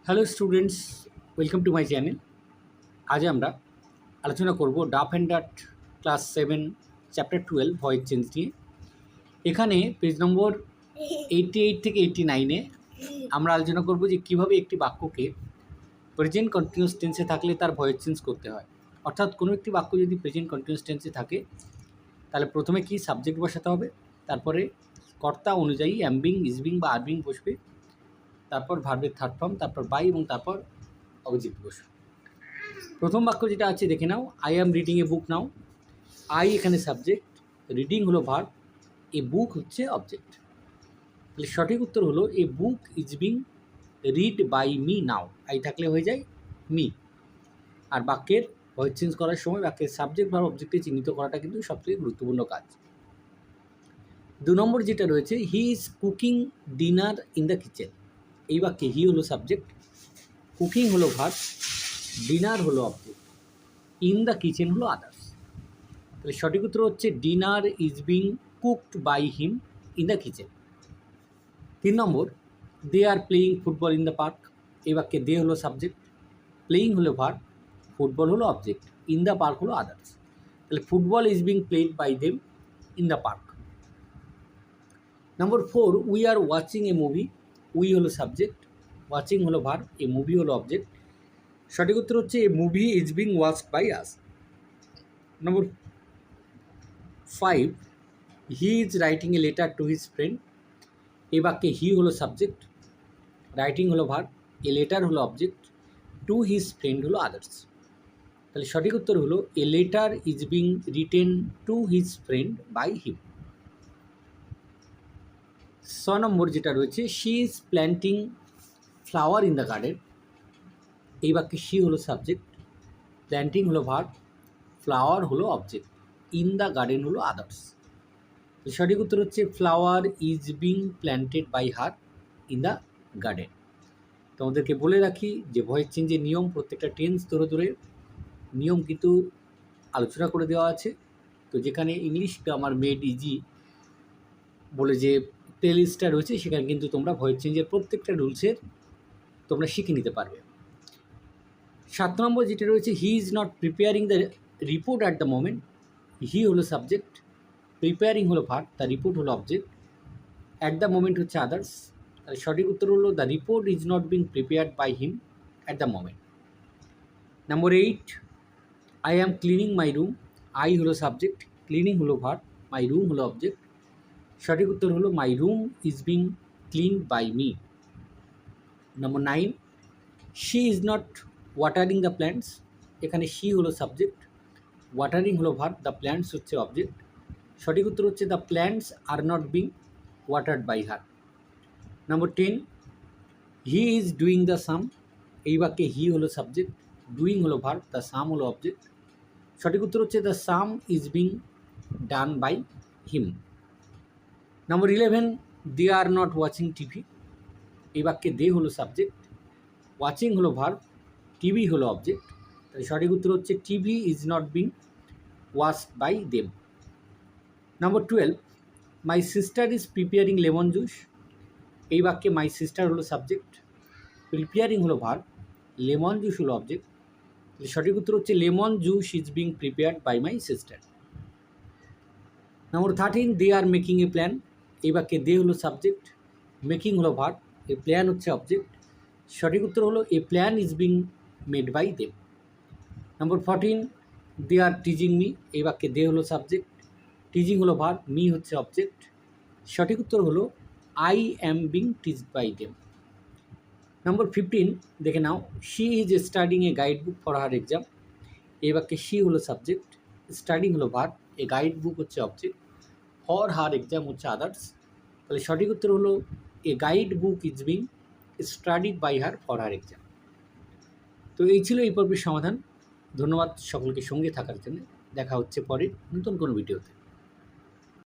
Hello students, welcome to my channel. আজ আমরা আলোচনা করব Duff and Dutt class 7 chapter 12 voice change নিয়ে। এখানে পেজ নম্বর 88 থেকে 89-এ আমরা আলোচনা করব যে কীভাবে একটি বাক্যকে প্রেজেন্ট কন্টিনিউয়াস টেন্সে থাকলে তার ভয়েস চেঞ্জ করতে হয়। অর্থাৎ কোনো একটি বাক্য যদি প্রেজেন্ট কন্টিনিউয়াস টেন্সে থাকে তাহলে প্রথমে কি সাবজেক্ট বসাতে হবে, তারপরে কর্তা অনুযায়ী অ্যামবিং, ইজবিং বা আরবিং বসবে, তারপর ভার্বের থার্ড ফর্ম, তারপর বাই এবং তারপর অবজেক্ট বসবে। প্রথম বাক্য যেটা আছে দেখে নাও, I am reading a book now. I এখানে সাবজেক্ট, রিডিং হলো ভার্ব, এ বুক হচ্ছে অবজেক্ট। তাহলে সঠিক উত্তর হলো a book is being read by me now. I থাকলে হয়ে যায় মি। আর বাক্যের ভয়েস চেঞ্জ করার সময় বাক্যের সাবজেক্ট ভার্ব অবজেক্টে চিহ্নিত করাটা কিন্তু সবথেকে গুরুত্বপূর্ণ কাজ। 2 নম্বর যেটা রয়েছে, he is cooking dinner in the kitchen. এই বাক্যে হি হলো সাবজেক্ট, কুকিং হলো ভার্ব, ডিনার হলো অবজেক্ট, ইন দ্য কিচেন হলো আদার্স। তাহলে সঠিক উত্তর হচ্ছে dinner is being cooked by him in the kitchen. 3 number, they are playing football in the park. এই বাক্যে দে হলো সাবজেক্ট, প্লেয়িং হলো ভার্ব, ফুটবল হলো অবজেক্ট, ইন দ্য পার্ক হলো আদার্স। তাহলে football is being played by them in the park. Number 4, we are watching a movie. We হলো subject, watching হলো verb, a movie হলো object. সঠিক উত্তর হচ্ছে a movie is being watched by us. Number 5, he is writing a letter to his friend. এই বাক্যে he হলো subject, writing হলো ভার্ব, এ লেটার হলো অবজেক্ট, টু হিজ ফ্রেন্ড হলো আদার্স। তাহলে সঠিক উত্তর হলো a letter is being written to his friend by him. 6 number যেটা রয়েছে, she is planting flower in the garden. এই বাক্যে শি হলো সাবজেক্ট, প্ল্যান্টিং হলো ভার্ব, ফ্লাওয়ার হলো অবজেক্ট, ইন দ্য গার্ডেন হলো আদার্স। সঠিক উত্তর হচ্ছে flower is being planted by her in the garden. তোমাদেরকে বলে রাখি যে ভয়েস চেঞ্জের নিয়ম, প্রত্যেকটা টেন্স ধরে ধরে নিয়ম কিন্তু আলোচনা করে দেওয়া আছে। তো যেখানে ইংলিশ গ্রামার মেড ইজি বলে যে প্লেলিস্টটা রয়েছে সেখানে কিন্তু তোমরা ভয়েস চেঞ্জের প্রত্যেকটা রুলসের তোমরা শিখে নিতে পারবে। 7 নম্বর যেটা রয়েছে, he is not preparing the report at the moment. He হলো সাবজেক্ট, প্রিপেয়ারিং হলো ভার্ব, দ্য রিপোর্ট হলো অবজেক্ট, অ্যাট দ্য মোমেন্ট হচ্ছে আদার্স। তাহলে সঠিক উত্তর হলো the report is not being prepared by him at the moment. Number 8, I am cleaning my room. I হলো subject, cleaning হলো ভার্ব, মাই রুম হলো object. সঠিক উত্তর হলো my room is being clean by me. Number 9, she is not watering the plants. এখানে she হলো subject, watering হলো verb, the plants হচ্ছে অবজেক্ট। সঠিক উত্তর হচ্ছে the plants are not being watered by her. Number 10, he is doing the sum. এই বাক্যে he হলো সাবজেক্ট, ডুইং হলো ভার্ব, দ্য সাম হলো অবজেক্ট। সঠিক উত্তর হচ্ছে the sum is being done by him. Number 11, they are not watching TV. এই বাক্যে দে হলো সাবজেক্ট, ওয়াচিং হলো ভার্ব, টিভি হলো অবজেক্ট। তাই সঠিক উত্তর হচ্ছে TV is not being watched by them. Number 12, my sister is preparing lemon juice. এই বাক্যে মাই সিস্টার হলো সাবজেক্ট, প্রিপেয়ারিং হলো ভার্ব, লেমন জুস হলো অবজেক্ট। সঠিক উত্তর হচ্ছে lemon juice is being prepared by my sister. Number 13, they are making a plan. এই বাক্যে দে হলো সাবজেক্ট, মেকিং হলো ভার্ব, এ প্ল্যান হচ্ছে অবজেক্ট। সঠিক উত্তর হলো a plan is being made by them. Number 14, they are teasing me. এই বাক্যে দে হলো সাবজেক্ট, টিজিং হলো ভার্ব, মি হচ্ছে অবজেক্ট। সঠিক উত্তর হলো I am being teased by them. Number 15, দেখে নাও, she is studying a guide book for her exam. এই বাক্যে শি হলো সাবজেক্ট, স্টাডিং হলো ভার্ব, এ গাইড বুক হচ্ছে অবজেক্ট, ফর হার এক্সাম হচ্ছে আদার্স। তাহলে সঠিক উত্তর হলো এ guide book is being studied by her for her exam. তো এই ছিল এই পর্বের সমাধান। ধন্যবাদ সকলকে সঙ্গে থাকার জন্য। দেখা হচ্ছে পরে নতুন কোনো ভিডিওতে।